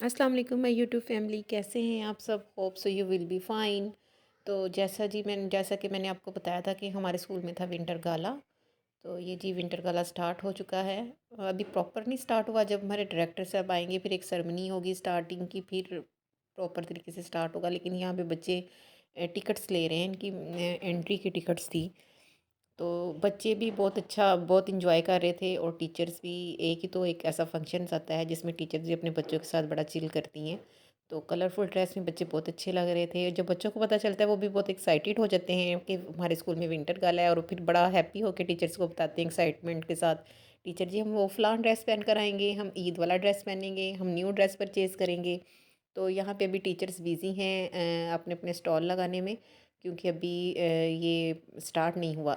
अस्सलाम वालेकुम my YouTube family, कैसे हैं आप सब? Hope so you will be fine. तो जैसा कि मैंने आपको बताया था कि हमारे स्कूल में था विंटर गाला। तो ये जी विंटर गाला स्टार्ट हो चुका है। अभी प्रॉपर नहीं स्टार्ट हुआ। जब हमारे डायरेक्टर साहब आएंगे फिर एक सेरेमनी होगी स्टार्टिंग की, फिर प्रॉपर तरीके से स्टार्ट होगा। लेकिन यहाँ पे बच्चे टिकट्स ले रहे हैं, इनकी एंट्री की टिकट्स थी। तो बच्चे भी बहुत अच्छा बहुत इंजॉय कर रहे थे और टीचर्स भी। एक ऐसा फंक्शन आता है जिसमें टीचर्स भी अपने बच्चों के साथ बड़ा चिल करती हैं। तो कलरफुल ड्रेस में बच्चे बहुत अच्छे लग रहे थे। जब बच्चों को पता चलता है वो भी बहुत एक्साइटेड हो जाते हैं कि हमारे स्कूल में विंटर गाला है, और फिर बड़ा हैप्पी होकर टीचर्स को बताते हैं एक्साइटमेंट के साथ, टीचर जी हम वो फलान ड्रेस पहन कर आएंगे, हम ईद वाला ड्रेस पहनेंगे, हम न्यू ड्रेस परचेज़ करेंगे। तो यहाँ पे अभी टीचर्स बिज़ी हैं अपने अपने स्टॉल लगाने में, क्योंकि अभी ये स्टार्ट नहीं हुआ।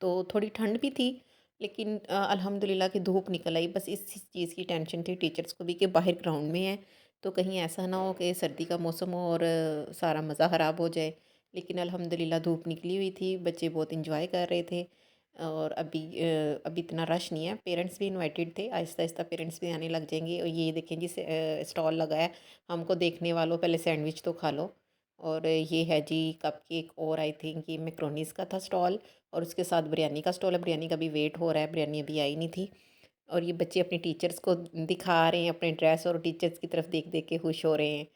तो थोड़ी ठंड भी थी, लेकिन अल्हम्दुलिल्लाह कि धूप निकल आई। बस इस चीज़ की टेंशन थी टीचर्स को भी कि बाहर ग्राउंड में है, तो कहीं ऐसा ना हो कि सर्दी का मौसम हो और सारा मज़ा ख़राब हो जाए। लेकिन अल्हम्दुलिल्लाह धूप निकली हुई थी, बच्चे बहुत इंजॉय कर रहे थे। और अभी इतना रश नहीं है। पेरेंट्स भी इनवाइटेड थे, आहिस्ता आहिस्ता पेरेंट्स भी आने लग जाएंगे। और ये देखें जी स्टॉल लगा है। हमको देखने वालों पहले सैंडविच तो खा लो। और ये है जी कप केक, और आई थिंक ये मैक्रोनीस का था स्टॉल। और उसके साथ बिरयानी का स्टॉल है। बिरयानी का भी वेट हो रहा है, बिरयानी अभी आई नहीं थी। और ये बच्चे अपने टीचर्स को दिखा रहे हैं अपने ड्रेस, और टीचर्स की तरफ देख देख के खुश हो रहे हैं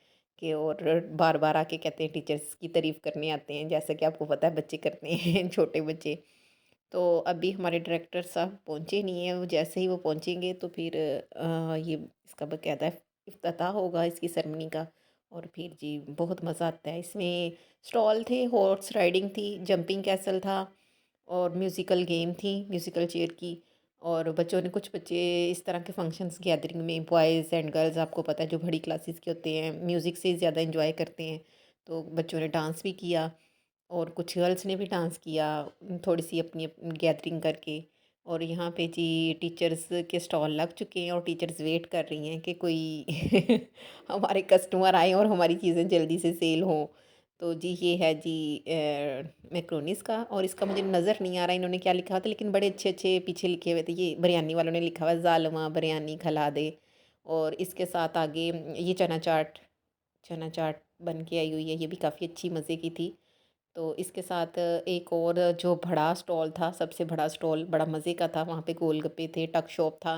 कि, और बार बार आके कहते हैं टीचर्स की तारीफ़ करने आते हैं, जैसा कि आपको पता है बच्चे करते हैं छोटे बच्चे। तो अभी हमारे डायरेक्टर साहब पहुँचे नहीं हैं। वो जैसे ही वो पहुँचेंगे तो फिर ये इसका बाकायदा इफ्तिताह होगा इसकी सेरेमनी का। और फिर जी बहुत मज़ा आता है इसमें। स्टॉल थे, हॉर्स राइडिंग थी, जंपिंग कैसल था, और म्यूज़िकल गेम थी, म्यूज़िकल चेयर की। और बच्चों ने कुछ बच्चे इस तरह के फंक्शंस गैदरिंग में, बॉयज़ एंड गर्ल्स आपको पता है जो बड़ी क्लासेस के होते हैं म्यूज़िक से ज़्यादा इंजॉय करते हैं। तो बच्चों ने डांस भी किया, और कुछ गर्ल्स ने भी डांस किया, थोड़ी सी अपनी गैदरिंग करके। और यहाँ पे जी टीचर्स के स्टॉल लग चुके हैं, और टीचर्स वेट कर रही हैं कि कोई हमारे कस्टमर आए और हमारी चीज़ें जल्दी से सेल हों। तो जी ये है जी मैक्रोनीस का, और इसका मुझे नज़र नहीं आ रहा इन्होंने क्या लिखा था, लेकिन बड़े अच्छे अच्छे पीछे लिखे हुए थे। ये बिरयानी वालों ने लिखा हुआ है, ज़ालमा बिरयानी खिला दे। और इसके साथ आगे ये चना चाट बन के आई हुई है, ये भी काफ़ी अच्छी मज़े की थी। तो इसके साथ एक और जो बड़ा स्टॉल था, सबसे बड़ा स्टॉल बड़ा मज़े का था। वहाँ पे गोलगप्पे थे, टक शॉप था,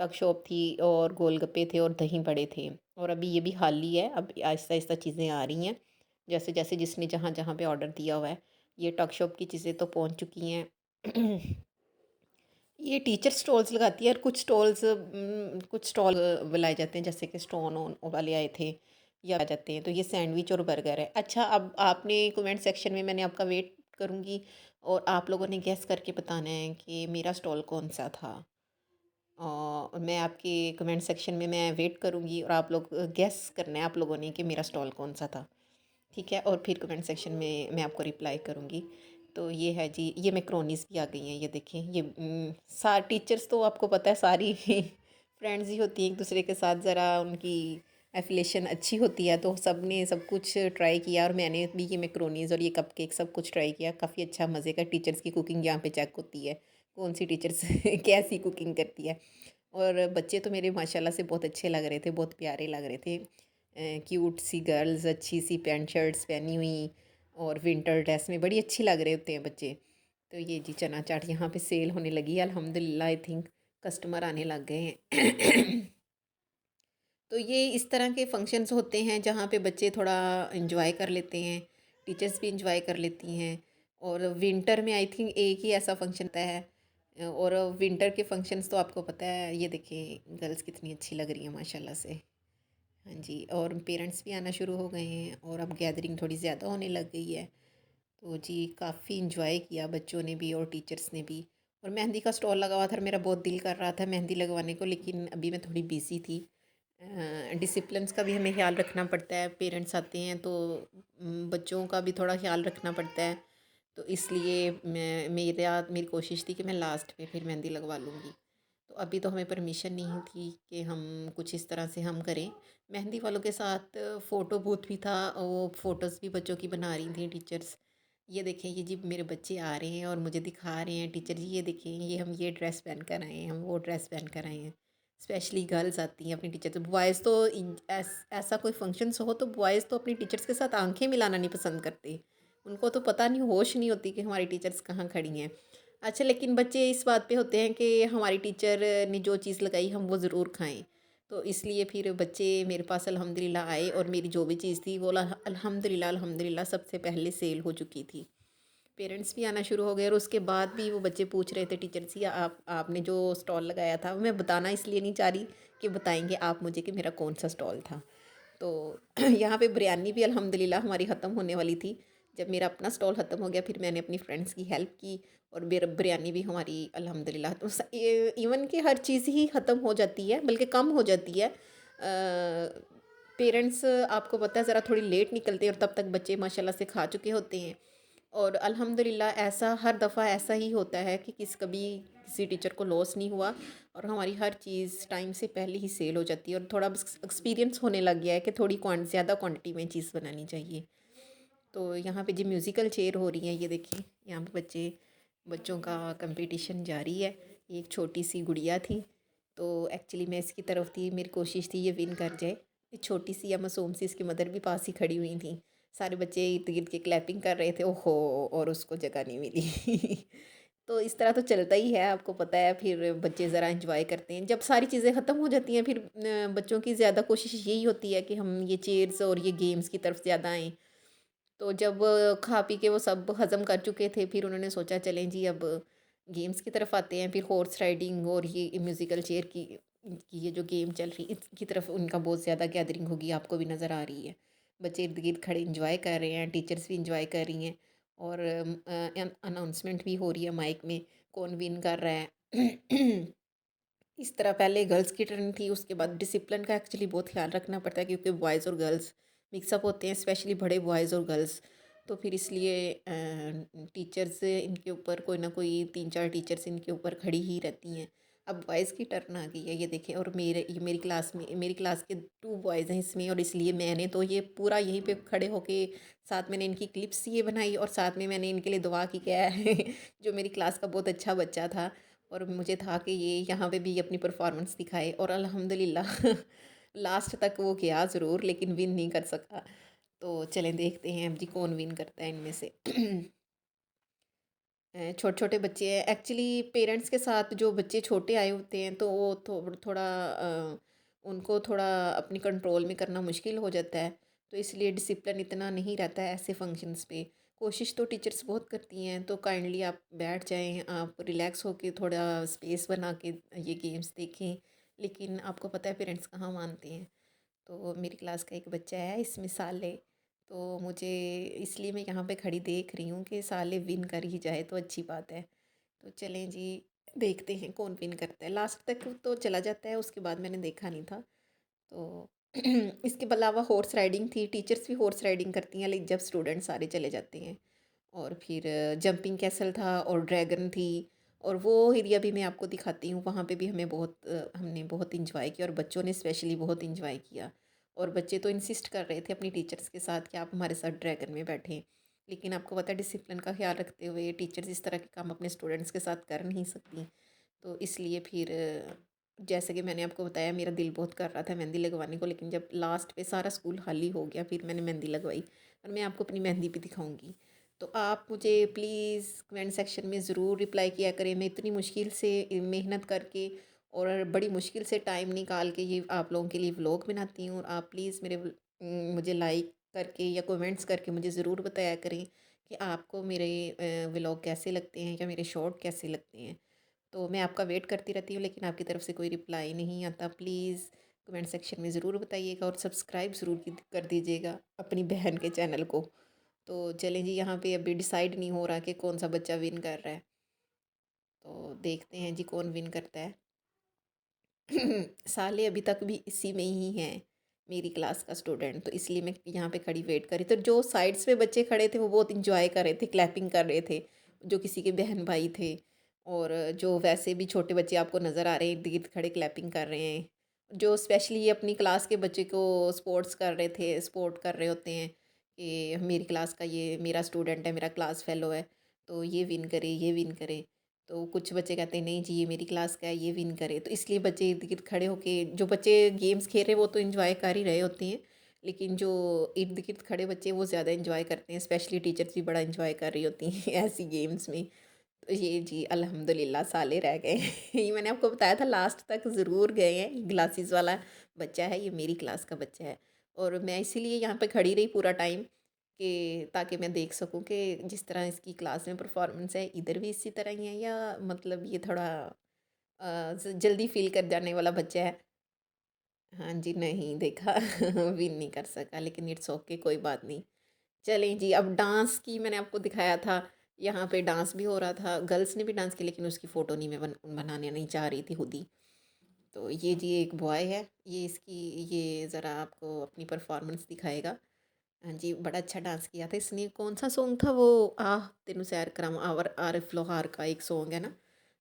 टक शॉप थी, और गोलगप्पे थे और दही बड़े थे। और अभी ये भी खाली है, अब आहिस्ता आहिस्ता चीज़ें आ रही हैं, जैसे जैसे जिसने जहाँ जहाँ पे ऑर्डर दिया हुआ है। ये टक शॉप की चीज़ें तो पहुँच चुकी हैं। ये टीचर स्टॉल्स लगाती है, और कुछ स्टॉल बुलाए जाते हैं, जैसे कि स्टोन ऑन वाले आए थे या आ जाते हैं। तो ये सैंडविच और बर्गर है। अच्छा, अब आपने कमेंट सेक्शन में, मैंने आपका वेट करूँगी, और आप लोगों ने गेस करके बताना है कि मेरा स्टॉल कौन सा था। और मैं आपके कमेंट सेक्शन में मैं वेट करूँगी, और आप लोग गेस करना है आप लोगों ने कि मेरा स्टॉल कौन सा था। ठीक है, और फिर कमेंट सेक्शन में मैं आपको रिप्लाई करूँगी। तो ये है जी, ये मैक्रोनीस भी आ गई हैं, ये देखें। ये सा टीचर्स तो आपको पता है सारी फ्रेंड्स ही होती हैं एक दूसरे के साथ, ज़रा उनकी एफिलेशन अच्छी होती है, तो सब ने सब कुछ ट्राई किया, और मैंने भी ये मैक्रोनीस और ये कपकेक सब कुछ ट्राई किया। काफ़ी अच्छा मज़े का। टीचर्स की कुकिंग यहाँ पे चेक होती है, कौन सी टीचर्स कैसी कुकिंग करती है। और बच्चे तो मेरे माशाल्लाह से बहुत अच्छे लग रहे थे, बहुत प्यारे लग रहे थे। क्यूट सी गर्ल्स अच्छी सी पैंट शर्ट्स पहनी हुई, और विंटर ड्रेस में बड़ी अच्छी लग रहे होते हैं बच्चे। तो ये जी चना चाट यहाँ पे सेल होने लगी है अल्हम्दुलिल्लाह। आई थिंक कस्टमर आने लग गए हैं। तो ये इस तरह के फंक्शंस होते हैं जहाँ पे बच्चे थोड़ा इंजॉय कर लेते हैं, टीचर्स भी इंजॉय कर लेती हैं। और विंटर में आई थिंक एक ही ऐसा फंक्शन होता है। और विंटर के फंक्शंस तो आपको पता है, ये देखिए गर्ल्स कितनी अच्छी लग रही हैं माशाल्लाह से। हाँ जी, और पेरेंट्स भी आना शुरू हो गए हैं, और अब गैदरिंग थोड़ी ज़्यादा होने लग गई है। तो जी काफ़ी इंजॉय किया बच्चों ने भी और टीचर्स ने भी। और मेहंदी का स्टॉल लगा हुआ था, मेरा बहुत दिल कर रहा था मेहंदी लगवाने को, लेकिन अभी मैं थोड़ी बिज़ी थी। डिसिप्लिन्स का भी हमें ख्याल रखना पड़ता है, पेरेंट्स आते हैं तो बच्चों का भी थोड़ा ख्याल रखना पड़ता है। तो इसलिए मेरी कोशिश थी कि मैं लास्ट में फिर मेहंदी लगवा लूँगी। तो अभी तो हमें परमिशन नहीं थी कि हम कुछ इस तरह से हम करें। मेहंदी वालों के साथ फ़ोटो बूथ भी था, वो फ़ोटोज़ भी बच्चों की बना रही थी टीचर्स। ये देखें, ये जी मेरे बच्चे आ रहे हैं और मुझे दिखा रहे हैं, टीचर जी ये देखें, ये हम ये ड्रेस पहन कर आए हैं, हम वो ड्रेस पहन कर आए हैं। स्पेशली गर्ल्स आती हैं अपनी टीचर से। बॉयज़ तो ऐसा कोई फंक्शंस हो तो बॉयज़ तो अपनी टीचर्स के साथ आंखें मिलाना नहीं पसंद करते। उनको तो पता नहीं, होश नहीं होती कि हमारी टीचर्स कहाँ खड़ी हैं। अच्छा, लेकिन बच्चे इस बात पे होते हैं कि हमारी टीचर ने जो चीज़ लगाई हम वो ज़रूर खाएं। तो इसलिए फिर बच्चे मेरे पास अल्हम्दुलिल्लाह आए और मेरी जो भी चीज़ थी वो अल्हम्दुलिल्लाह अल्हम्दुलिल्लाह सबसे पहले सेल हो चुकी थी। पेरेंट्स भी आना शुरू हो गए और उसके बाद भी वो बच्चे पूछ रहे थे टीचर से, आपने जो स्टॉल लगाया था, मैं बताना इसलिए नहीं चाह रही कि बताएंगे आप मुझे कि मेरा कौन सा स्टॉल था। तो यहाँ पे बिरयानी भी अल्हम्दुलिल्लाह हमारी ख़त्म होने वाली थी। जब मेरा अपना स्टॉल ख़त्म हो गया फिर मैंने अपनी फ्रेंड्स की हेल्प की और बिरयानी भी हमारी अल्हम्दुलिल्लाह तो इवन कि हर चीज़ ही ख़त्म हो जाती है, बल्कि कम हो जाती है। पेरेंट्स आपको पता है ज़रा थोड़ी लेट निकलते हैं और तब तक बच्चे माशाल्लाह से खा चुके होते हैं। और अल्हम्दुलिल्लाह ऐसा हर दफ़ा ऐसा ही होता है कि कभी किसी टीचर को लॉस नहीं हुआ और हमारी हर चीज़ टाइम से पहले ही सेल हो जाती है और थोड़ा बस एक्सपीरियंस होने लग गया है कि थोड़ी ज़्यादा क्वांटिटी में चीज़ बनानी चाहिए। तो यहाँ पे जी म्यूज़िकल चेयर हो रही हैं, ये देखिए यहाँ पे बच्चों का कंपटीशन जारी है। ये एक छोटी सी गुड़िया थी, तो एक्चुअली मैं इसकी तरफ थी, मेरी कोशिश थी ये विन कर जाए। ये छोटी सी या मासूम सी, इसकी मदर भी पास ही खड़ी हुई थी। सारे बच्चे इर्द गिर्द के क्लैपिंग कर रहे थे, ओहो, और उसको जगह नहीं मिली। तो इस तरह तो चलता ही है, आपको पता है। फिर बच्चे ज़रा इंजॉय करते हैं जब सारी चीज़ें ख़त्म हो जाती हैं। फिर बच्चों की ज़्यादा कोशिश यही होती है कि हम ये चेयर्स और ये गेम्स की तरफ ज़्यादा आएँ। तो जब खा पी के वो सब हज़म कर चुके थे फिर उन्होंने सोचा चलें जी अब गेम्स की तरफ आते हैं। फिर हॉर्स राइडिंग और ये म्यूज़िकल चेयर की ये जो गेम चल रही इसकी तरफ उनका बहुत ज़्यादा गैदरिंग होगी, आपको भी नज़र आ रही है। बच्चे इर्द गिर्द खड़े इंजॉय कर रहे हैं, टीचर्स भी इंजॉय कर रही हैं और अनाउंसमेंट भी हो रही है माइक में कौन विन कर रहा है। इस तरह पहले गर्ल्स की टर्न थी, उसके बाद डिसिप्लिन का एक्चुअली बहुत ख्याल रखना पड़ता है क्योंकि बॉयज़ और गर्ल्स मिक्सअप होते हैं, स्पेशली बड़े बॉयज़ और गर्ल्स। तो फिर इसलिए टीचर्स इनके ऊपर कोई ना कोई 3-4 टीचर्स इनके ऊपर खड़ी ही रहती हैं। अब बॉयज़ की टर्न आ गई है, ये देखें। और मेरी क्लास के 2 बॉयज़ हैं इसमें और इसलिए मैंने तो ये पूरा यहीं पे खड़े होके साथ मैंने इनकी क्लिप्स ये बनाई और साथ में मैंने इनके लिए दुआ की, क्या है जो मेरी क्लास का बहुत अच्छा बच्चा था और मुझे था कि ये यहाँ पे भी अपनी परफॉर्मेंस दिखाए और अल्हम्दुलिल्लाह लास्ट तक वो गया ज़रूर लेकिन विन नहीं कर सका। तो चलें देखते हैं अब जी कौन विन करता है इनमें से। छोटे छोटे बच्चे हैं एक्चुअली, पेरेंट्स के साथ जो बच्चे छोटे आए होते हैं तो वो थोड़ा उनको थोड़ा अपनी कंट्रोल में करना मुश्किल हो जाता है। तो इसलिए डिसिप्लिन इतना नहीं रहता है ऐसे फंक्शंस पे। कोशिश तो टीचर्स बहुत करती हैं, तो काइंडली आप बैठ जाएं, आप रिलैक्स होके थोड़ा स्पेस बना के ये गेम्स देखें। लेकिन आपको पता है पेरेंट्स कहाँ मानते हैं। तो मेरी क्लास का एक बच्चा है इसमें साले, तो मुझे इसलिए मैं यहाँ पे खड़ी देख रही हूँ कि साले विन कर ही जाए तो अच्छी बात है। तो चलें जी, देखते हैं कौन विन करता है। लास्ट तक तो चला जाता है, उसके बाद मैंने देखा नहीं था। तो इसके अलावा हॉर्स राइडिंग थी, टीचर्स भी हॉर्स राइडिंग करती हैं लेकिन जब स्टूडेंट सारे चले जाते हैं। और फिर जंपिंग कैसल था और ड्रैगन थी और वो एरिया भी मैं आपको दिखाती हूँ। वहाँ पे भी हमने बहुत इंजॉय किया और बच्चों ने स्पेशली बहुत इंजॉय किया। और बच्चे तो इंसिस्ट कर रहे थे अपनी टीचर्स के साथ कि आप हमारे साथ ड्रैगन में बैठें। लेकिन आपको पता है डिसिप्लिन का ख्याल रखते हुए टीचर्स इस तरह के काम अपने स्टूडेंट्स के साथ कर नहीं सकती। तो इसलिए फिर जैसे कि मैंने आपको बताया मेरा दिल बहुत कर रहा था मेहंदी लगवाने को, लेकिन जब लास्ट पे सारा स्कूल खाली हो गया फिर मैंने मेहंदी लगवाई और मैं आपको अपनी मेहंदी भी दिखाऊंगी। तो आप मुझे प्लीज़ कमेंट सेक्शन में ज़रूर रिप्लाई किया करें। मैं इतनी मुश्किल से मेहनत करके और बड़ी मुश्किल से टाइम निकाल के ये आप लोगों के लिए व्लॉग बनाती हूँ और आप प्लीज़ मुझे लाइक करके या कमेंट्स करके मुझे ज़रूर बताया करें कि आपको मेरे व्लॉग कैसे लगते हैं या मेरे शॉर्ट कैसे लगते हैं। तो मैं आपका वेट करती रहती हूँ लेकिन आपकी तरफ से कोई रिप्लाई नहीं आता। प्लीज़ कमेंट सेक्शन में ज़रूर बताइएगा और सब्सक्राइब ज़रूर कर दीजिएगा अपनी बहन के चैनल को। तो चलें जी, यहाँ पे अभी डिसाइड नहीं हो रहा कि कौन सा बच्चा विन कर रहा है। तो देखते हैं जी कौन विन करता है। साले अभी तक भी इसी में ही हैं, मेरी क्लास का स्टूडेंट। तो इसलिए मैं यहाँ पे खड़ी वेट करी। तो जो साइड्स पे बच्चे खड़े थे वो बहुत इंजॉय कर रहे थे, क्लैपिंग कर रहे थे, जो किसी के बहन भाई थे। और जो वैसे भी छोटे बच्चे आपको नज़र आ रहे हैं इर्द गिर्द खड़े क्लैपिंग कर रहे हैं, जो स्पेशली अपनी क्लास के बच्चे को सपोर्ट कर रहे होते हैं कि मेरी क्लास का ये मेरा स्टूडेंट है, मेरा क्लास फेलो है, तो ये विन करे, ये विन करे। तो कुछ बच्चे कहते हैं नहीं जी ये मेरी क्लास का है, ये विन करे, तो इसलिए बच्चे इर्द गिर्द खड़े होके, जो बच्चे गेम्स खेल रहे हैं वो तो इन्जॉय कर ही रहे होते हैं, लेकिन जो इर्द गिर्द खड़े बच्चे वो ज़्यादा इन्जॉय करते हैं, स्पेशली टीचर्स भी बड़ा इन्जॉय कर रही होती हैं ऐसी गेम्स में। तो ये जी अल्हम्दुलिल्लाह साले रह गए ये मैंने आपको बताया था लास्ट तक ज़रूर गए हैं, ग्लासेस वाला बच्चा है, ये मेरी क्लास का बच्चा है। और मैं इसीलिए यहाँ पे खड़ी रही पूरा टाइम, कि ताकि मैं देख सकूँ कि जिस तरह इसकी क्लास में परफॉर्मेंस है इधर भी इसी तरह ही है, या मतलब ये थोड़ा जल्दी फील कर जाने वाला बच्चा है। हाँ जी, नहीं देखा विन नहीं कर सका, लेकिन इट्स ओके, कोई बात नहीं। चलें जी, अब डांस की मैंने आपको दिखाया था, यहाँ पे डांस भी हो रहा था, गर्ल्स ने भी डांस किया, लेकिन उसकी फ़ोटो नहीं मैं बनाने नहीं चाह रही थी खुद ही। तो ये जी एक बॉय है, ये इसकी, ये ज़रा आपको अपनी परफॉर्मेंस दिखाएगा। हाँ जी, बड़ा अच्छा डांस किया था इसने। कौन-सा सॉन्ग था वो, आह तेनू सैर करावां, आरिफ लोहार का एक सॉन्ग है ना,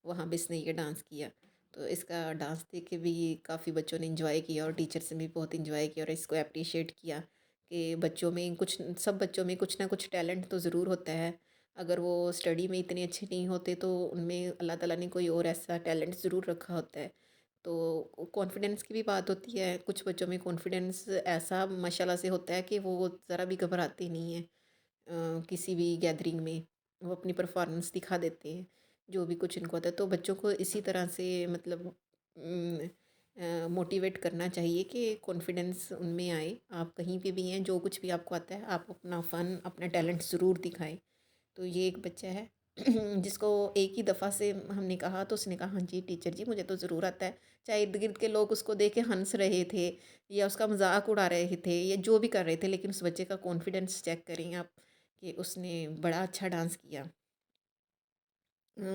वहाँ पे इसने ये डांस किया। तो इसका डांस देख के भी काफ़ी बच्चों ने एन्जॉय किया और टीचर्स ने भी बहुत एन्जॉय किया और इसको एप्रिशिएट किया कि बच्चों में कुछ, सब बच्चों में कुछ ना कुछ टैलेंट तो ज़रूर होता है। अगर वो स्टडी में इतने अच्छे नहीं होते तो उनमें अल्लाह ताला ने कोई और ऐसा टैलेंट ज़रूर रखा होता है। तो कॉन्फिडेंस की भी बात होती है, कुछ बच्चों में कॉन्फिडेंस ऐसा माशाल्लाह से होता है कि वो ज़रा भी घबराते नहीं हैं, किसी भी गैदरिंग में वो अपनी परफॉर्मेंस दिखा देते हैं, जो भी कुछ इनको होता है। तो बच्चों को इसी तरह से मतलब मोटिवेट करना चाहिए कि कॉन्फिडेंस उनमें आए, आप कहीं पे भी हैं, जो कुछ भी आपको आता है आप अपना फ़न, अपना टैलेंट ज़रूर दिखाएं। तो ये एक बच्चा है जिसको एक ही दफ़ा से हमने कहा तो उसने कहा हाँ जी टीचर जी मुझे तो ज़रूर आता है। चाहे इर्द गिर्द के लोग उसको देख के हंस रहे थे या उसका मजाक उड़ा रहे थे या जो भी कर रहे थे, लेकिन उस बच्चे का कॉन्फिडेंस चेक करें आप, कि उसने बड़ा अच्छा डांस किया।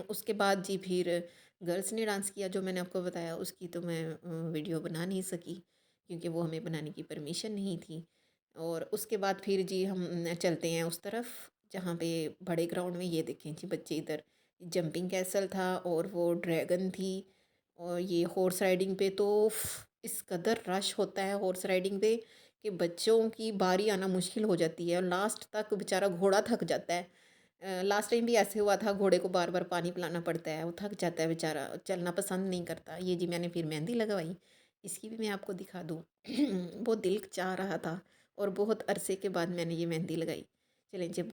उसके बाद जी फिर गर्ल्स ने डांस किया, जो मैंने आपको बताया उसकी तो मैं वीडियो बना नहीं सकी, क्योंकि वो हमें बनाने की परमिशन नहीं थी। और उसके बाद फिर जी हम चलते हैं उस तरफ जहाँ पे बड़े ग्राउंड में, ये देखें जी बच्चे इधर, जंपिंग कैसल था और वो ड्रैगन थी, और ये हॉर्स राइडिंग पे तो इस कदर रश होता है हॉर्स राइडिंग पे कि बच्चों की बारी आना मुश्किल हो जाती है और लास्ट तक बेचारा घोड़ा थक जाता है। लास्ट टाइम भी ऐसे हुआ था, घोड़े को बार बार पानी पिलाना पड़ता है, वो थक जाता है बेचारा, चलना पसंद नहीं करता। ये जी मैंने फिर मेहंदी लगवाई, इसकी भी मैं आपको दिखा दूँ वो दिल चाह रहा था और बहुत अरसे के बाद मैंने ये मेहंदी लगाई। चलें, जब